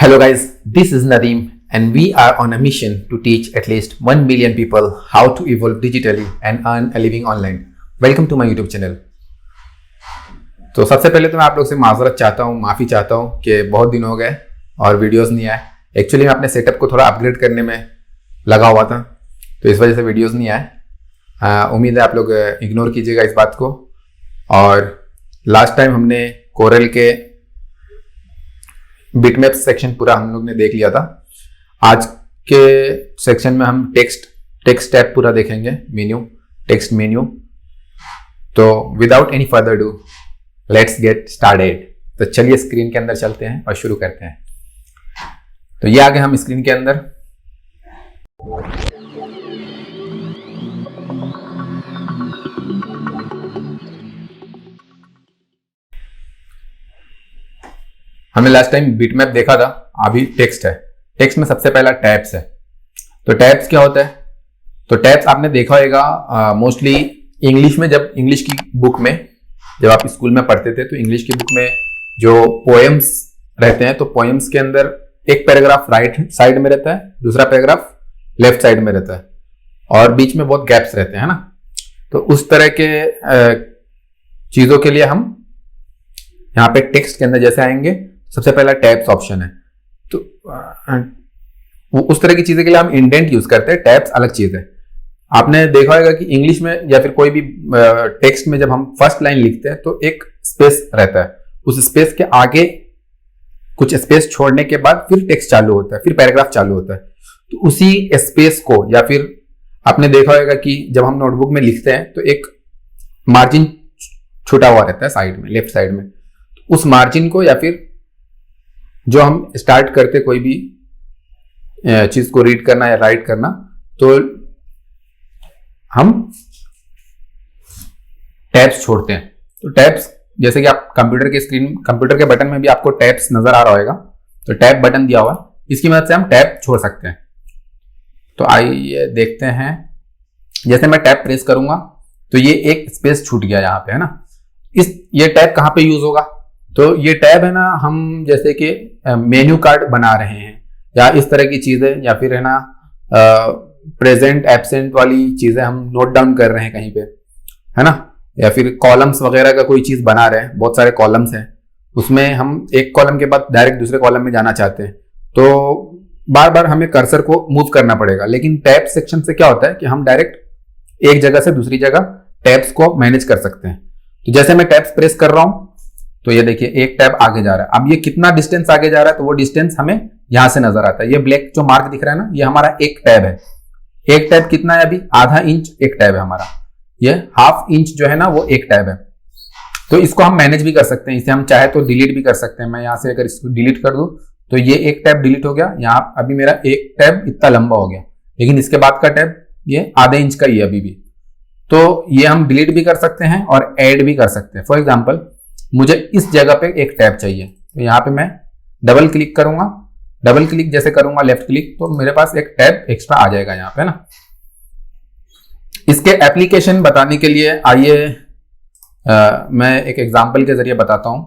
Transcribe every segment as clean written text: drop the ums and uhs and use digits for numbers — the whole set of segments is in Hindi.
Hello guys, this is Nadeem and we are on a mission to teach at least 1 million people how to evolve digitally and earn a living online. Welcome to my YouTube channel. तो सबसे पहले तो मैं आप लोग से माजरत चाहता हूँ, माफ़ी चाहता हूँ कि बहुत दिन हो गए और वीडियोस नहीं आए। एक्चुअली मैं अपने सेटअप को थोड़ा अपग्रेड करने में लगा हुआ था, तो इस वजह से वीडियोस नहीं आए। उम्मीद है आप लोग इग्नोर कीजिएगा इस बात को। और लास्ट टाइम हमने कोरल के बिटमैप सेक्शन पूरा हम लोग ने देख लिया था। आज के सेक्शन में हम टेक्स्ट टैब पूरा देखेंगे, टेक्स्ट मेन्यू। तो without any further do let's get started. तो चलिए स्क्रीन के अंदर चलते हैं और शुरू करते हैं। तो ये आ गए हम स्क्रीन के अंदर। हमने लास्ट टाइम बिटमैप देखा था, अभी टेक्स्ट है। टेक्स्ट में सबसे पहला टैब्स है। तो टैब्स क्या होता है? तो टैब्स आपने देखा होगा मोस्टली इंग्लिश में, जब इंग्लिश की बुक में जब आप स्कूल में पढ़ते थे तो इंग्लिश की बुक में जो पोएम्स रहते हैं, तो पोएम्स के अंदर एक पैराग्राफ राइट साइड में रहता है, दूसरा पैराग्राफ लेफ्ट साइड में रहता है और बीच में बहुत गैप्स रहते हैं ना। तो उस तरह के चीजों के लिए हम यहाँ पे टेक्स्ट के अंदर जैसे आएंगे, सबसे पहला टैब्स ऑप्शन है। तो उस तरह की चीजें के लिए हम इंडेंट यूज करते हैं, टैब्स अलग चीज है। आपने देखा होगा कि इंग्लिश में या फिर कोई भी टेक्स्ट में जब हम फर्स्ट लाइन लिखते हैं तो एक स्पेस रहता है, उस स्पेस के आगे कुछ स्पेस छोड़ने के बाद फिर टेक्स्ट चालू होता है, फिर पैराग्राफ चालू होता है। तो उसी स्पेस को, या फिर आपने देखा होगा कि जब हम नोटबुक में लिखते हैं तो एक मार्जिन छूटा हुआ रहता है साइड में, लेफ्ट साइड में। तो उस मार्जिन को, या फिर जो हम स्टार्ट करते कोई भी चीज को रीड करना या राइट करना, तो हम टैब्स छोड़ते हैं। तो टैब्स, जैसे कि आप कंप्यूटर के बटन में भी आपको टैब्स नजर आ रहा होगा, तो टैब बटन दिया हुआ है, इसकी मदद से हम टैब छोड़ सकते हैं। तो आइए देखते हैं। जैसे मैं टैब प्रेस करूंगा तो ये एक स्पेस छूट गया यहाँ पे, है ना। ये टैब कहाँ पे यूज होगा? तो ये टैब है ना, हम जैसे कि मेन्यू कार्ड बना रहे हैं या इस तरह की चीजें, या फिर है ना प्रेजेंट एब्सेंट वाली चीजें हम नोट डाउन कर रहे हैं कहीं पे, है ना, या फिर कॉलम्स वगैरह का कोई चीज बना रहे हैं, बहुत सारे कॉलम्स हैं, उसमें हम एक कॉलम के बाद डायरेक्ट दूसरे कॉलम में जाना चाहते हैं, तो बार बार हमें कर्सर को मूव करना पड़ेगा। लेकिन टैब सेक्शन से क्या होता है कि हम डायरेक्ट एक जगह से दूसरी जगह टैब्स को मैनेज कर सकते हैं। तो जैसे मैं टैब्स प्रेस कर रहा हूं तो ये देखिए एक टैब आगे जा रहा है। अब ये कितना डिस्टेंस आगे जा रहा है, तो वो डिस्टेंस हमें यहां से नजर आता है। ये ब्लैक जो मार्क दिख रहा है ना, ये हमारा एक टैब है। एक टैब कितना है? अभी आधा इंच एक टैब है हमारा। ये हाफ इंच जो है ना, वो एक टैब है। तो इसको हम मैनेज भी कर सकते हैं, इसे हम चाहे तो डिलीट भी कर सकते हैं। मैं यहां से अगर इसको डिलीट कर दूं तो ये एक टैब डिलीट हो गया। यहाँ अभी मेरा एक टैब इतना लंबा हो गया, लेकिन इसके बाद का टैब ये आधे इंच का ही है अभी भी। तो ये हम डिलीट भी कर सकते हैं और ऐड भी कर सकते हैं। फॉर एग्जाम्पल, मुझे इस जगह पे एक टैब चाहिए, तो यहाँ पे मैं डबल क्लिक करूंगा। डबल क्लिक जैसे करूंगा, लेफ्ट क्लिक, तो मेरे पास एक टैब एक्स्ट्रा आ जाएगा यहाँ पे ना। इसके एप्लीकेशन बताने के लिए आइए मैं एक एग्जांपल के जरिए बताता हूं।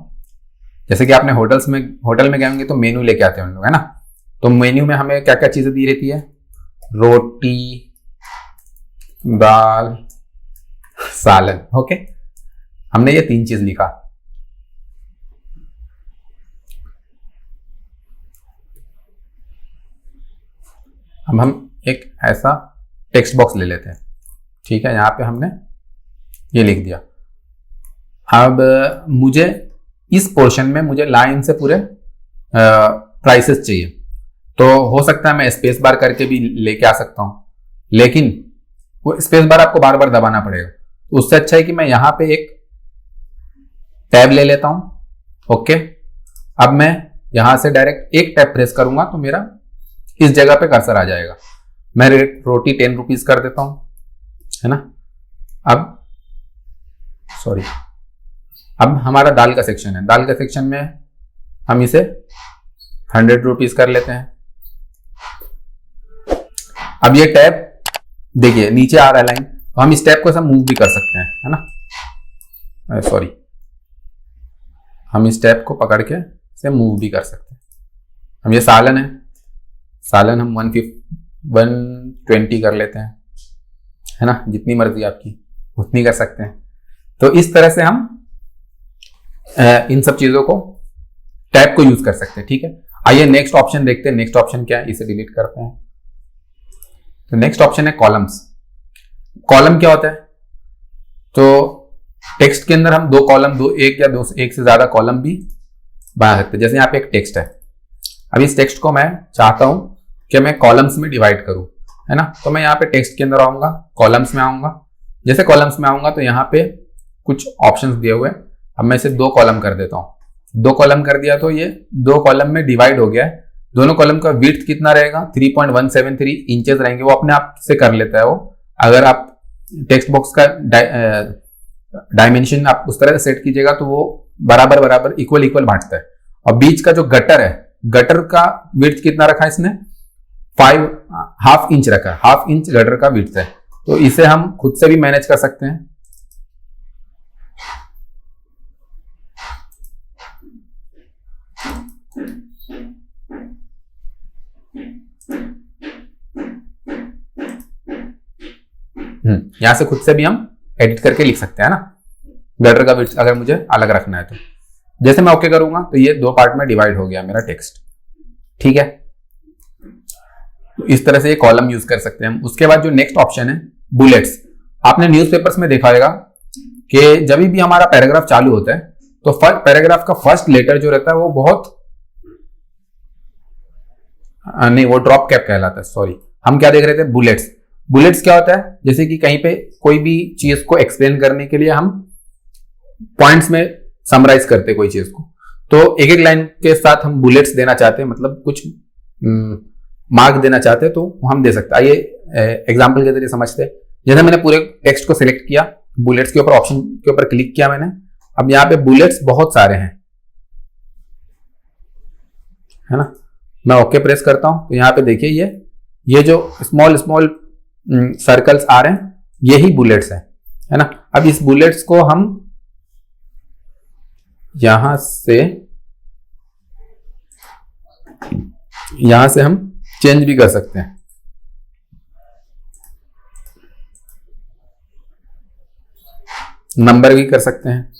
जैसे कि आपने होटल में गए होंगे तो मेन्यू लेके आते हैं हम लोग, है ना। तो मेन्यू में हमें क्या क्या चीजें दी रहती है? रोटी, दाल, सालन। ओके, हमने ये 3 चीज लिखा। अब हम एक ऐसा टेक्स्ट बॉक्स ले लेते हैं, ठीक है। यहां पे हमने ये लिख दिया। अब मुझे इस पोर्शन में मुझे लाइन से पूरे प्राइसेस चाहिए, तो हो सकता है मैं स्पेस बार करके भी लेके आ सकता हूं, लेकिन वो स्पेस बार आपको बार बार दबाना पड़ेगा। तो उससे अच्छा है कि मैं यहां पे एक टैब ले लेता हूं। ओके, अब मैं यहां से डायरेक्ट एक टैब प्रेस करूंगा तो मेरा इस जगह पे कर्सर आ जाएगा। मैं रोटी 10 रुपीज कर देता हूं, है ना। अब हमारा दाल का सेक्शन है। दाल का सेक्शन में हम इसे 100 रुपीज कर लेते हैं। अब ये टैब देखिए नीचे आ रहा है लाइन, तो हम इस टैब को मूव भी कर सकते हैं, है ना। सॉरी, हम इस टैब को पकड़ के से मूव भी कर सकते हैं, हम ये सालन हम 120 कर लेते हैं, है ना, जितनी मर्जी आपकी उतनी कर सकते हैं। तो इस तरह से हम इन सब चीजों को टैब को यूज कर सकते हैं। ठीक है, आइए नेक्स्ट ऑप्शन देखते हैं। नेक्स्ट ऑप्शन क्या है, इसे डिलीट करते हैं। तो नेक्स्ट ऑप्शन है कॉलम्स। कॉलम क्या होता है, तो टेक्स्ट के अंदर हम दो कॉलम, एक से ज्यादा कॉलम भी बना सकते हैं। जैसे यहाँ पे एक टेक्स्ट है, अब इस टेक्स्ट को मैं चाहता हूं कि मैं कॉलम्स में डिवाइड करूं, है ना। तो मैं यहाँ पे टेक्स्ट के अंदर आऊंगा, कॉलम्स में आऊंगा। जैसे कॉलम्स में आऊंगा तो यहाँ पे कुछ ऑप्शंस दिए हुए हैं। अब मैं इसे 2 कॉलम कर देता हूं। 2 कॉलम कर दिया तो ये 2 कॉलम में डिवाइड हो गया है। दोनों कॉलम का विड्थ कितना रहेगा, 3.173 इंचेस रहेंगे। वो अपने आप से कर लेता है वो। अगर आप टेक्स्ट बॉक्स का डायमेंशन आप उस तरह से सेट कीजिएगा तो वो बराबर इक्वल बांटता है। और बीच का जो गटर है, गटर का विड्थ कितना रखा है इसने, 5.5 इंच रखा है। 1/2 इंच गटर का विड्थ है। तो इसे हम खुद से भी मैनेज कर सकते हैं। यहां से खुद से भी हम एडिट करके लिख सकते हैं ना, गटर का विड्थ अगर मुझे अलग रखना है तो। जैसे मैं ओके करूंगा तो ये 2 पार्ट में डिवाइड हो गया मेरा टेक्स्ट। ठीक है, तो इस तरह से ये कॉलम यूज कर सकते हैं हम। उसके बाद जो नेक्स्ट ऑप्शन है बुलेट्स। आपने न्यूज़पेपर्स में देखा होगा कि जब भी हमारा पैराग्राफ चालू होता है तो पैराग्राफ का फर्स्ट लेटर जो रहता है वो बहुत नहीं, वो ड्रॉप कैप कहलाता है। सॉरी, हम क्या देख रहे थे, बुलेट्स। बुलेट्स क्या होता है, जैसे कि कहीं पे कोई भी चीज को एक्सप्लेन करने के लिए हम पॉइंट्स में समराइज करते हैं कोई चीज को, तो एक लाइन के साथ हम बुलेट्स देना चाहते हैं, मतलब कुछ मार्क देना चाहते हैं तो हम दे सकते हैं। आइए एग्जांपल के जरिए समझते हैं। जैसे मैंने पूरे टेक्स्ट को सिलेक्ट किया, बुलेट्स के ऊपर ऑप्शन के ऊपर क्लिक किया मैंने। अब यहाँ पे बुलेट्स बहुत सारे हैं, है ना। मैं ओके प्रेस करता हूं तो यहाँ पे देखिए ये जो स्मॉल सर्कल्स आ रहे हैं यही बुलेट्स है ना। अब इस बुलेट्स को हम यहां से हम चेंज भी कर सकते हैं। नंबर भी कर सकते हैं,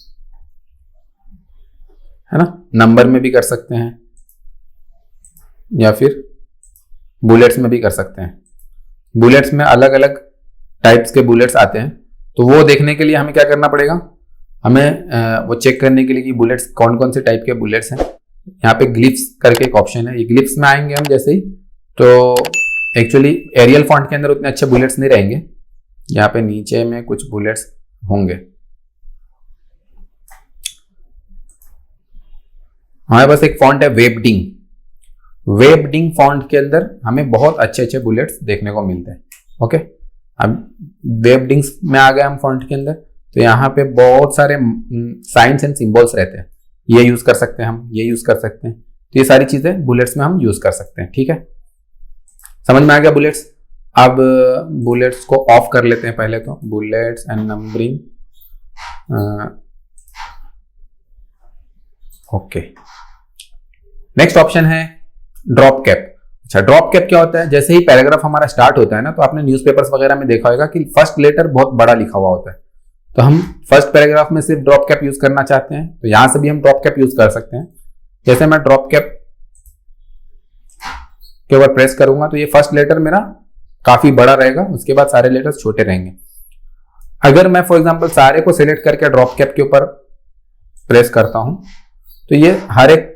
है ना, नंबर में भी कर सकते हैं या फिर बुलेट्स में भी कर सकते हैं। बुलेट्स में अलग अलग टाइप्स के बुलेट्स आते हैं, तो वो देखने के लिए हमें क्या करना पड़ेगा, हमें वो चेक करने के लिए कि बुलेट्स कौन कौन से टाइप के बुलेट्स हैं। यहाँ पे ग्लिप्स करके एक ऑप्शन है, ये ग्लिप्स में आएंगे हम जैसे ही, तो एक्चुअली एरियल फॉन्ट के अंदर उतने अच्छे बुलेट्स नहीं रहेंगे। यहाँ पे नीचे में कुछ बुलेट्स होंगे। हमारे पास एक फॉन्ट है वेबडिंग। वेबडिंग फॉन्ट के अंदर हमें बहुत अच्छे अच्छे बुलेट्स देखने को मिलते हैं। ओके, अब वेबडिंग्स में आ गए हम फॉन्ट के अंदर, तो यहाँ पे बहुत सारे साइंस एंड सिंबल्स रहते हैं। ये यूज कर सकते हैं हम, ये यूज कर सकते हैं। तो ये सारी चीजें बुलेट्स में हम यूज कर सकते हैं। ठीक है, समझ में आ गया बुलेट्स। अब बुलेट्स को ऑफ कर लेते हैं पहले तो, bullets and numbering. Okay, next option है ड्रॉप कैप। अच्छा, ड्रॉप कैप क्या होता है, जैसे ही पैराग्राफ हमारा स्टार्ट होता है ना, तो आपने न्यूज़पेपर्स वगैरह में देखा होगा कि फर्स्ट लेटर बहुत बड़ा लिखा हुआ होता है। तो हम फर्स्ट पैराग्राफ में सिर्फ ड्रॉप कैप यूज करना चाहते हैं, तो यहां से भी हम ड्रॉप कैप यूज कर सकते हैं। जैसे मैं ड्रॉप कैप के ऊपर प्रेस करूंगा तो ये फर्स्ट लेटर मेरा काफी बड़ा रहेगा, उसके बाद सारे लेटर्स छोटे रहेंगे। अगर मैं फॉर एग्जांपल सारे को सिलेक्ट करके ड्रॉप कैप के ऊपर प्रेस करता हूं तो ये हर एक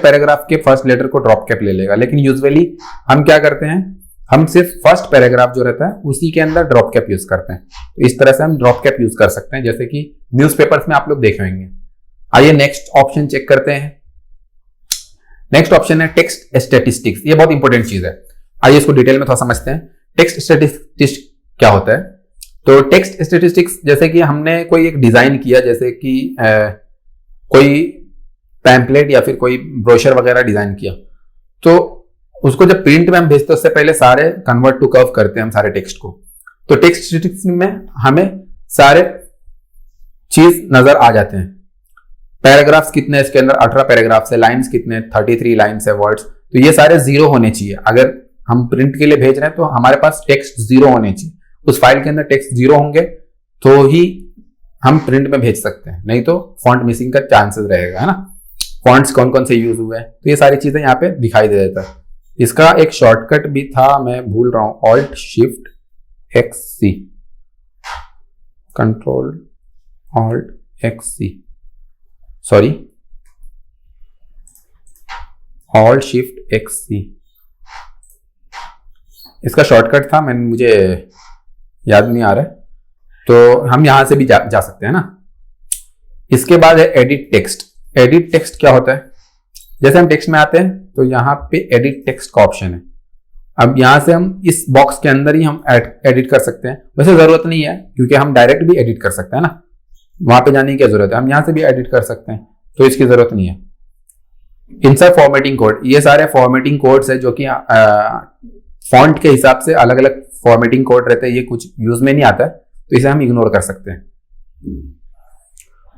पैराग्राफ के फर्स्ट लेटर को ड्रॉप कैप ले लेगा। लेकिन यूजुअली हम क्या करते हैं, हम सिर्फ फर्स्ट पैराग्राफ जो रहता है उसी के अंदर ड्रॉप कैप यूज करते हैं। तो इस तरह से हम ड्रॉप कैप यूज कर सकते हैं, जैसे कि न्यूज़पेपर्स में आप लोग देखे होंगे। आइए नेक्स्ट ऑप्शन चेक करते हैं। नेक्स्ट ऑप्शन है टेक्स्ट स्टैटिस्टिक्स। ये बहुत इंपॉर्टेंट चीज है, आइए इसको डिटेल में थोड़ा समझते हैं। टेक्स्ट स्टैटिस्टिक्स क्या होता है, तो टेक्स्ट स्टैटिस्टिक्स जैसे कि हमने कोई एक डिजाइन किया, जैसे कि कोई पैम्पलेट या फिर कोई ब्रोशर वगैरह डिजाइन किया, तो उसको जब प्रिंट में हम भेजते हैं उससे पहले सारे कन्वर्ट टू कर्व करते हैं हम सारे टेक्स्ट को। तो टेक्स्ट स्टैटिस्टिक्स में हमें सारे चीज नजर आ जाते हैं। पैराग्राफ्स कितने हैं इसके अंदर, 18 पैराग्राफ्स है, लाइंस कितने, 33 लाइंस है, वर्ड्स, तो ये सारे जीरो होने चाहिए। अगर हम प्रिंट के लिए भेज रहे हैं तो हमारे पास टेक्स्ट जीरो होने चाहिए, उस फाइल के अंदर टेक्स्ट जीरो होंगे तो ही हम प्रिंट में भेज सकते हैं, नहीं तो फॉन्ट मिसिंग का चांसेस रहेगा, है ना। फॉन्ट्स कौन कौन से यूज हुए हैं तो ये सारी चीजें यहाँ पे दिखाई दे देता है। इसका एक शॉर्टकट भी था, मैं भूल रहा हूं, ऑल्ट शिफ्ट एक्स सी, कंट्रोल ऑल्ट एक्स सी, सॉरी ऑल्ट शिफ्ट एक्स सी, इसका शॉर्टकट था, मुझे याद नहीं आ रहा है, तो हम यहां से भी जा सकते हैं ना। इसके बाद है एडिट टेक्स्ट। एडिट टेक्स्ट क्या होता है, जैसे हम टेक्स्ट में आते हैं तो यहाँ पे एडिट टेक्स्ट का ऑप्शन है। अब यहां से हम इस बॉक्स के अंदर ही हम एडिट कर सकते हैं, वैसे जरूरत नहीं है क्योंकि हम डायरेक्ट भी एडिट कर सकते हैं ना, वहां पे जाने की क्या जरूरत है, हम यहां से भी एडिट कर सकते हैं, तो इसकी जरूरत नहीं है। इंसर्ट फॉर्मेटिंग कोड, ये सारे फॉर्मेटिंग कोड्स है जो कि फॉन्ट के हिसाब से अलग अलग फॉर्मेटिंग कोड रहते हैं, ये कुछ यूज में नहीं आता है तो इसे हम इग्नोर कर सकते हैं।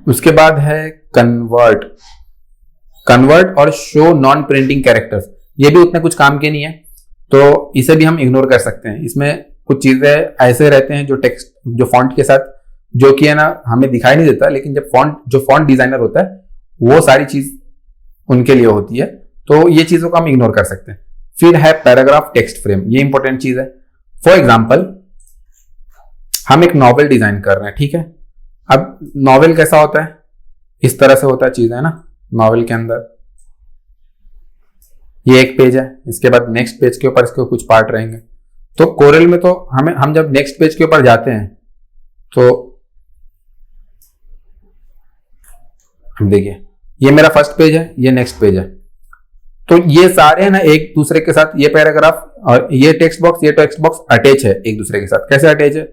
उसके बाद है कन्वर्ट। कन्वर्ट और शो नॉन प्रिंटिंग कैरेक्टर्स, ये भी उतने कुछ काम के नहीं है तो इसे भी हम इग्नोर कर सकते हैं। इसमें कुछ चीजें ऐसे रहते हैं जो टेक्स्ट जो फॉन्ट के साथ जो कि है ना हमें दिखाई नहीं देता, लेकिन जब फॉन्ट डिजाइनर होता है वो सारी चीज उनके लिए होती है, तो ये चीजों को हम इग्नोर कर सकते हैं। फिर है पैराग्राफ टेक्स्ट फ्रेम, ये इंपॉर्टेंट चीज है। फॉर एग्जाम्पल हम एक नॉवेल डिजाइन कर रहे हैं, ठीक है। अब नॉवेल कैसा होता है, इस तरह से होता है चीज, है ना। नॉवेल के अंदर ये एक पेज है, इसके बाद नेक्स्ट पेज के ऊपर इसके कुछ पार्ट रहेंगे। तो कोरल में तो हम जब नेक्स्ट पेज के ऊपर जाते हैं तो हम देखिए ये मेरा फर्स्ट पेज है, ये नेक्स्ट पेज है, तो ये सारे ना एक दूसरे के साथ, ये पैराग्राफ और ये टेक्स्ट बॉक्स, ये टेक्स्ट बॉक्स अटैच है एक दूसरे के साथ। कैसे अटैच है,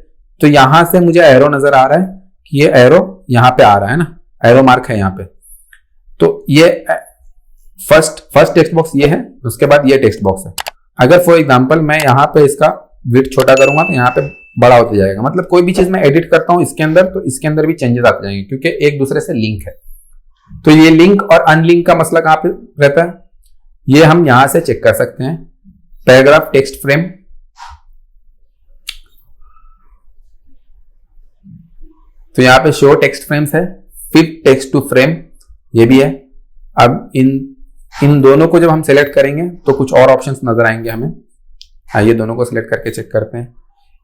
तो यहां से मुझे एरो नजर आ रहा है कि ये एरो यहां पे आ रहा है ना, एरो मार्क है यहां पे, तो ये फर्स्ट टेक्स्ट बॉक्स ये है, उसके बाद ये टेक्स्ट बॉक्स है। अगर फॉर एग्जांपल मैं यहां पे इसका विड्थ छोटा करूंगा तो यहां पे बड़ा होता जाएगा। मतलब कोई भी चीज मैं एडिट करता हूं इसके अंदर तो इसके अंदर भी चेंजेस आते जाएंगे क्योंकि एक दूसरे से लिंक है। तो ये लिंक और अनलिंक का मसला कहां पे रहता है, ये हम यहां से चेक कर सकते हैं। पैराग्राफ टेक्स्ट फ्रेम, तो यहां पे शो टेक्स्ट फ्रेम्स है, फिट टेक्स्ट टू फ्रेम ये भी है। अब इन दोनों को जब हम सेलेक्ट करेंगे तो कुछ और ऑप्शंस नजर आएंगे हमें। आइए दोनों को सिलेक्ट करके चेक करते हैं।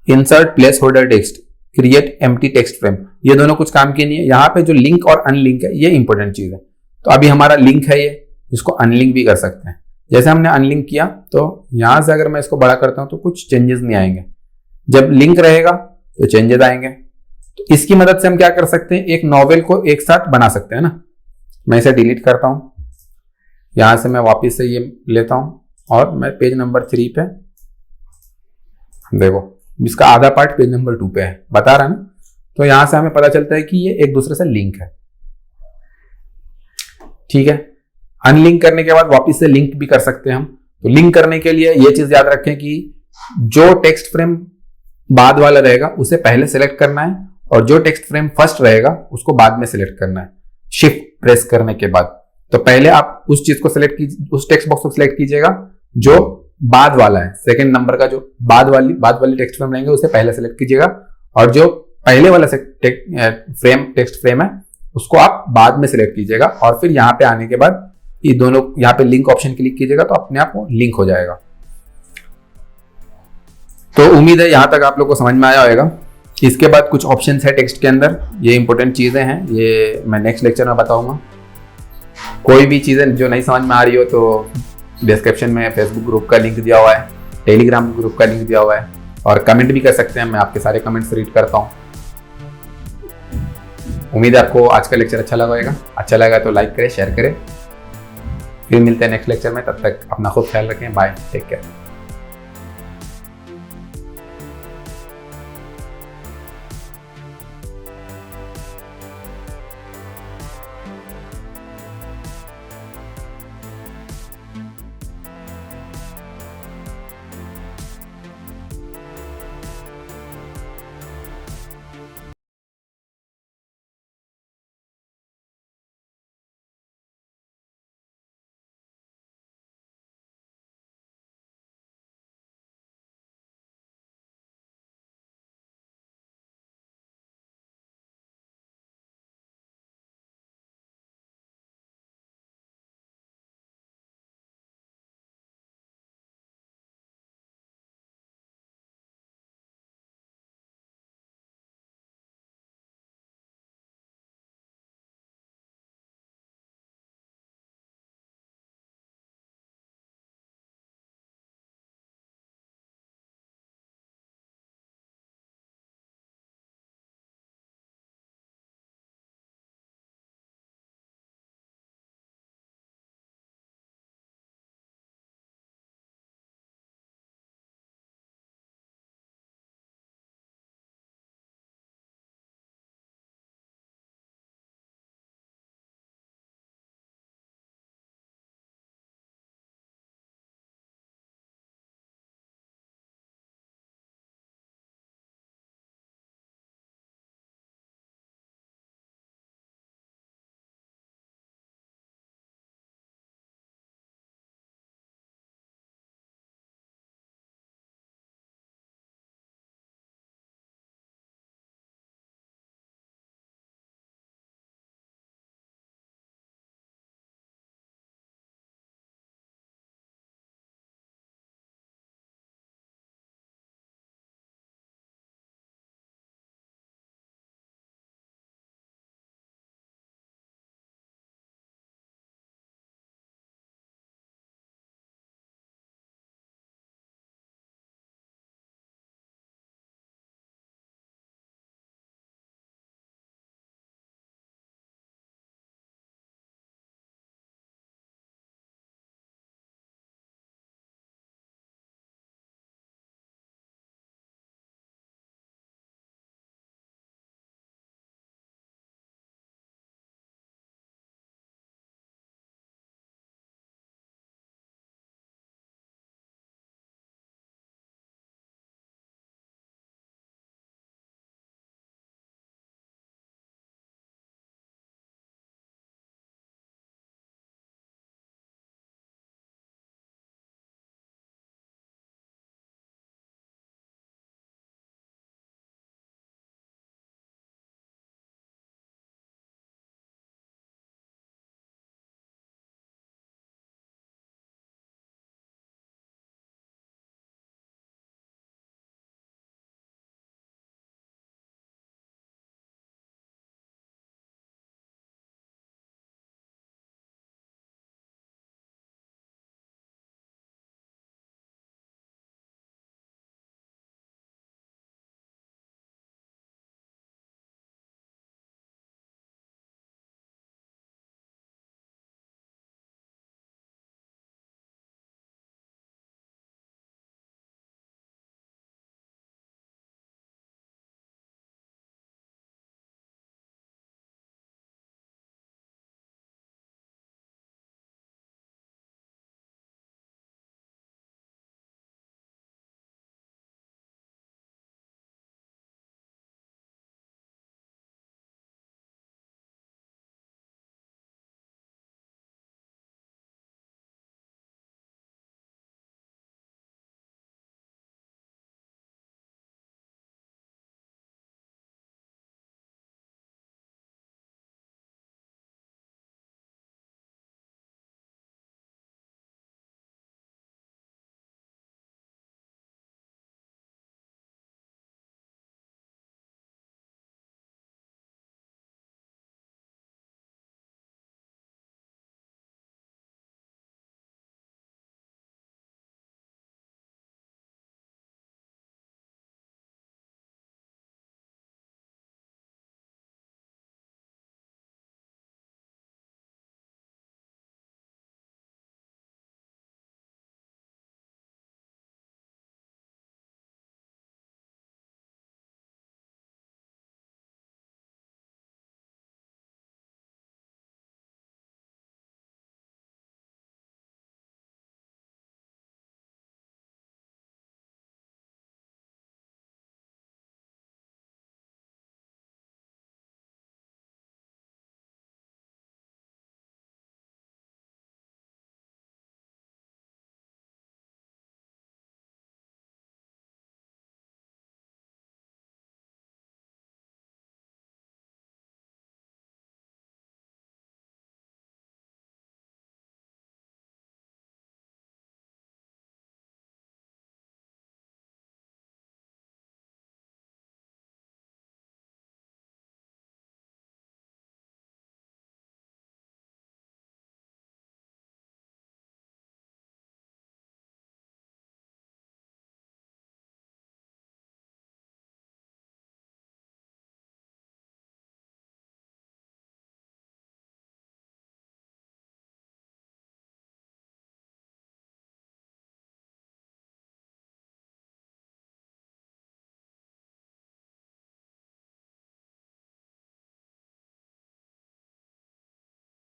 Insert place holder text, create empty text frame, ये दोनों कुछ काम के नहीं है। यहाँ पे जो लिंक और अनलिंक है ये इंपॉर्टेंट चीज है। तो अभी हमारा लिंक है ये, इसको अनलिंक भी कर सकते हैं। जैसे हमने अनलिंक किया तो यहां से अगर मैं इसको बड़ा करता हूं तो कुछ चेंजेस नहीं आएंगे, जब लिंक रहेगा तो चेंजेस आएंगे। तो इसकी मदद से हम क्या कर सकते हैं, एक नॉवेल को एक साथ बना सकते हैं ना। मैं इसे डिलीट करता हूं, यहां से मैं वापस से ये लेता हूं और मैं पेज नंबर 3 पे, देखो इसका आधा पार्ट पेज नंबर 2 पे है, बता रहा है ना। तो यहां से हमें पता चलता है कि ये एक दूसरे से लिंक है, ठीक है। अनलिंक करने के बाद वापस से लिंक भी कर सकते हैं हम। तो लिंक करने के लिए ये चीज याद रखें कि जो टेक्स्ट फ्रेम बाद वाला रहेगा उसे पहले सिलेक्ट करना है और जो टेक्स्ट फ्रेम फर्स्ट रहेगा उसको बाद में सिलेक्ट करना है, शिफ्ट प्रेस करने के बाद। तो पहले आप उस चीज को सिलेक्ट कीजिए, उस टेक्स्ट बॉक्स को सिलेक्ट कीजिएगा जो बाद वाला है, सेकंड नंबर का जो बाद वाली टेक्स्ट फ्रेम रहेंगे उसे पहले सिलेक्ट कीजिएगा, और जो पहले वाला टेक्स्ट फ्रेम है उसको आप बाद में सिलेक्ट कीजिएगा। और फिर यहाँ पे आने के बाद ये दोनों यहाँ पे लिंक ऑप्शन क्लिक कीजिएगा तो अपने आप वो लिंक हो जाएगा। तो उम्मीद है यहां तक आप लोग को समझ में आया होगा। इसके बाद कुछ ऑप्शंस है टेक्स्ट के अंदर, ये इंपॉर्टेंट चीजें हैं, ये मैं नेक्स्ट लेक्चर में बताऊंगा। कोई भी चीजें जो नहीं समझ में आ रही हो तो डिस्क्रिप्शन में फेसबुक ग्रुप का लिंक दिया हुआ है, टेलीग्राम ग्रुप का लिंक दिया हुआ है, और कमेंट भी कर सकते हैं, मैं आपके सारे कमेंट्स रीड करता हूँ। उम्मीद है आपको आज का लेक्चर अच्छा लगा होगा। अच्छा लगा तो लाइक करें, शेयर करें। फिर मिलते हैं नेक्स्ट लेक्चर में, तब तक अपना खूब ख्याल रखें। Bye, take care.